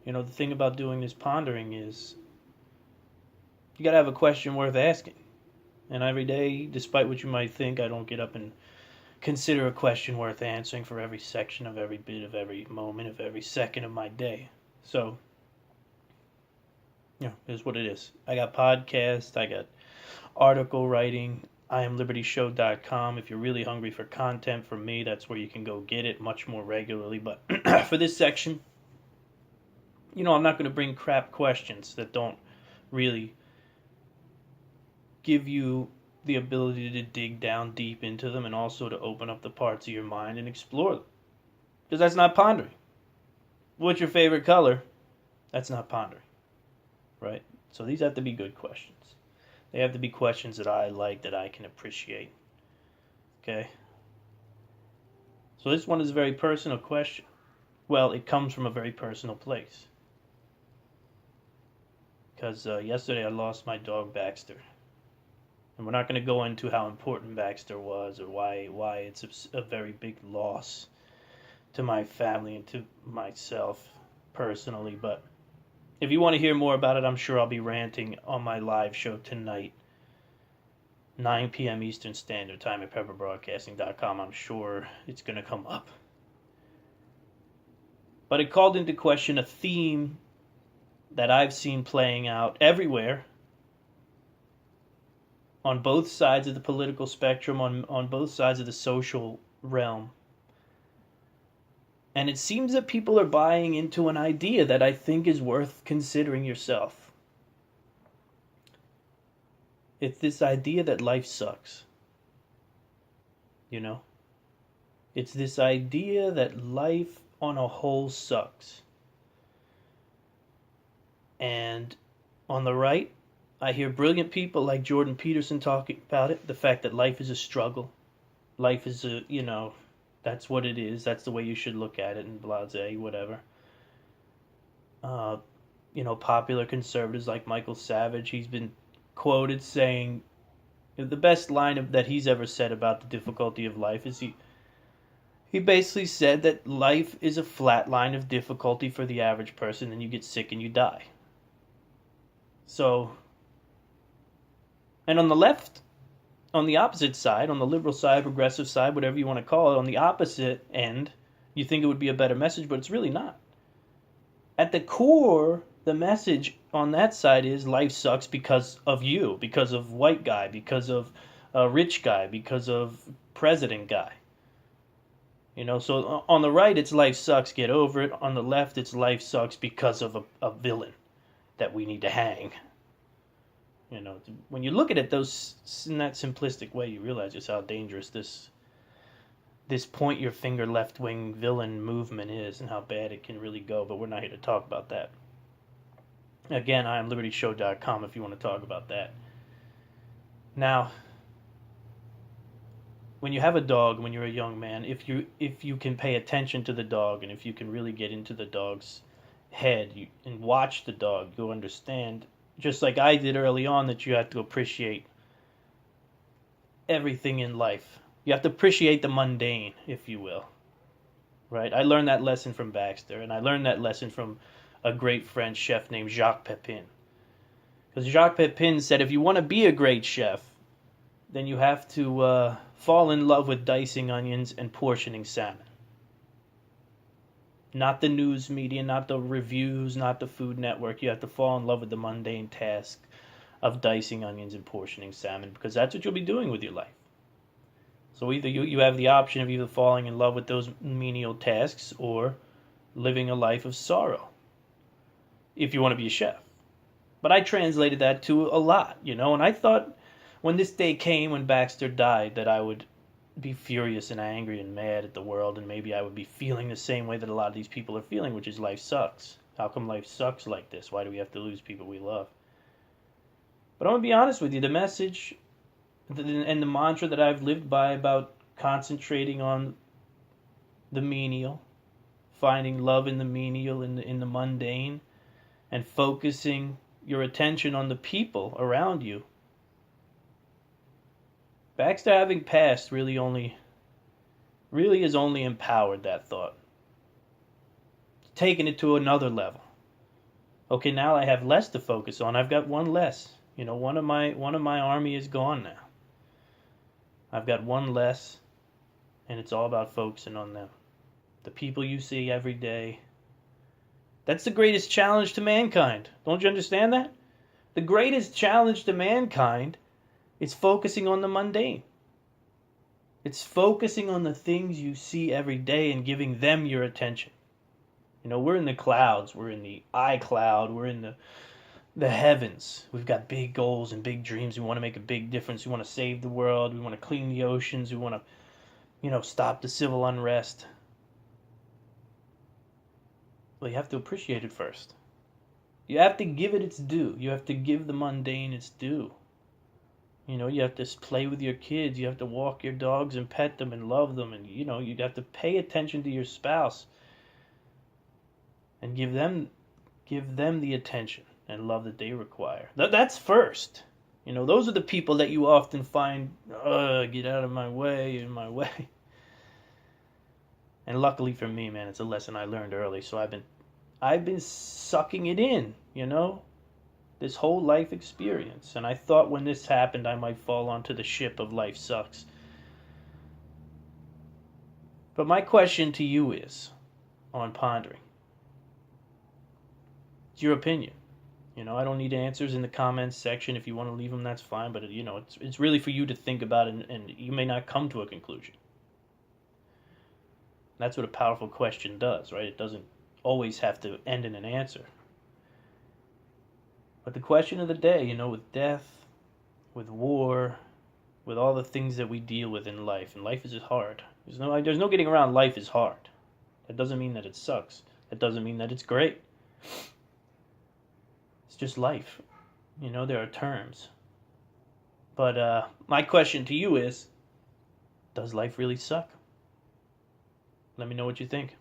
The thing about doing this pondering is you got to have a question worth asking. And every day, despite what you might think, I don't get up and consider a question worth answering for every section of every bit of every moment of every second of my day. So, here's what it is. I got podcasts, I got article writing, IamLibertyShow.com. If you're really hungry for content from me, that's where you can go get it much more regularly. But for this section, I'm not going to bring crap questions that don't really give you the ability to dig down deep into them and also to open up the parts of your mind and explore them. Because that's not pondering. What's your favorite color? That's not pondering. Right? So these have to be good questions. They have to be questions that I like, that I can appreciate. Okay? So this one is a very personal question. Well, it comes from a very personal place. Because yesterday I lost my dog Baxter. And we're not going to go into how important Baxter was or why it's a very big loss to my family and to myself personally. But if you want to hear more about it, I'm sure I'll be ranting on my live show tonight, 9 p.m. Eastern Standard Time at pepperbroadcasting.com. I'm sure it's going to come up. But it called into question a theme that I've seen playing out everywhere, on both sides of the political spectrum, on both sides of the social realm. And it seems that people are buying into an idea that I think is worth considering yourself. It's this idea that life sucks. It's this idea that life on a whole sucks. And on the right, I hear brilliant people like Jordan Peterson talking about it. The fact that life is a struggle. Life is that's what it is. That's the way you should look at it, and blasé, whatever. Popular conservatives like Michael Savage, he's been quoted saying, the best line that he's ever said about the difficulty of life is he basically said that life is a flat line of difficulty for the average person, and you get sick and you die. So, and on the left, on the opposite side, on the liberal side, progressive side, whatever you want to call it, on the opposite end, you think it would be a better message, but it's really not. At the core, the message on that side is life sucks because of you, because of white guy, because of rich guy, because of president guy. So on the right, it's life sucks, get over it. On the left, it's life sucks because of a villain that we need to hang. When you look at it in that simplistic way, you realize just how dangerous this point your finger left-wing villain movement is and how bad it can really go, but we're not here to talk about that. Again, I am libertyshow.com if you want to talk about that. Now, when you have a dog, when you're a young man, if you can pay attention to the dog and if you can really get into the dog's head and watch the dog, you'll understand, just like I did early on, that you have to appreciate everything in life. You have to appreciate the mundane, if you will. Right? I learned that lesson from Baxter, and I learned that lesson from a great French chef named Jacques Pepin. Because Jacques Pepin said, if you want to be a great chef, then you have to fall in love with dicing onions and portioning salmon. Not the news media, not the reviews, not the Food Network. You have to fall in love with the mundane task of dicing onions and portioning salmon, because that's what you'll be doing with your life. So either you have the option of either falling in love with those menial tasks or living a life of sorrow, if you want to be a chef. But I translated that to a lot, and I thought when this day came, when Baxter died, that I would be furious and angry and mad at the world, and maybe I would be feeling the same way that a lot of these people are feeling, which is life sucks. How come life sucks like this? Why do we have to lose people we love? But I'm going to be honest with you, the message and the mantra that I've lived by about concentrating on the menial, finding love in the menial, in the mundane, and focusing your attention on the people around you. Baxter having passed really has only empowered that thought. Taken it to another level. Okay, now I have less to focus on. I've got one less. One of my army is gone now. I've got one less, and it's all about focusing on them. The people you see every day. That's the greatest challenge to mankind. Don't you understand that? The greatest challenge to mankind is focusing on the mundane. It's focusing on the things you see every day and giving them your attention. We're in the clouds. We're in the iCloud. We're in the heavens. We've got big goals and big dreams. We want to make a big difference. We want to save the world. We want to clean the oceans. We want to, stop the civil unrest. Well, you have to appreciate it first. You have to give it its due. You have to give the mundane its due. You have to play with your kids. You have to walk your dogs and pet them and love them. And, you have to pay attention to your spouse and give them the attention and love that they require. That's first. Those are the people that you often find, get out of my way, in my way. And luckily for me, man, it's a lesson I learned early. So I've been sucking it in, this whole life experience. And I thought when this happened, I might fall onto the ship of life sucks. But my question to you is, on pondering, it's your opinion. I don't need answers in the comments section. If you want to leave them, that's fine. But, it's really for you to think about, and you may not come to a conclusion. That's what a powerful question does, right? It doesn't always have to end in an answer. But the question of the day, with death, with war, with all the things that we deal with in life, and life is hard. There's no getting around life is hard. That doesn't mean that it sucks. That doesn't mean that it's great. It's just life. There are terms. But my question to you is, does life really suck? Let me know what you think.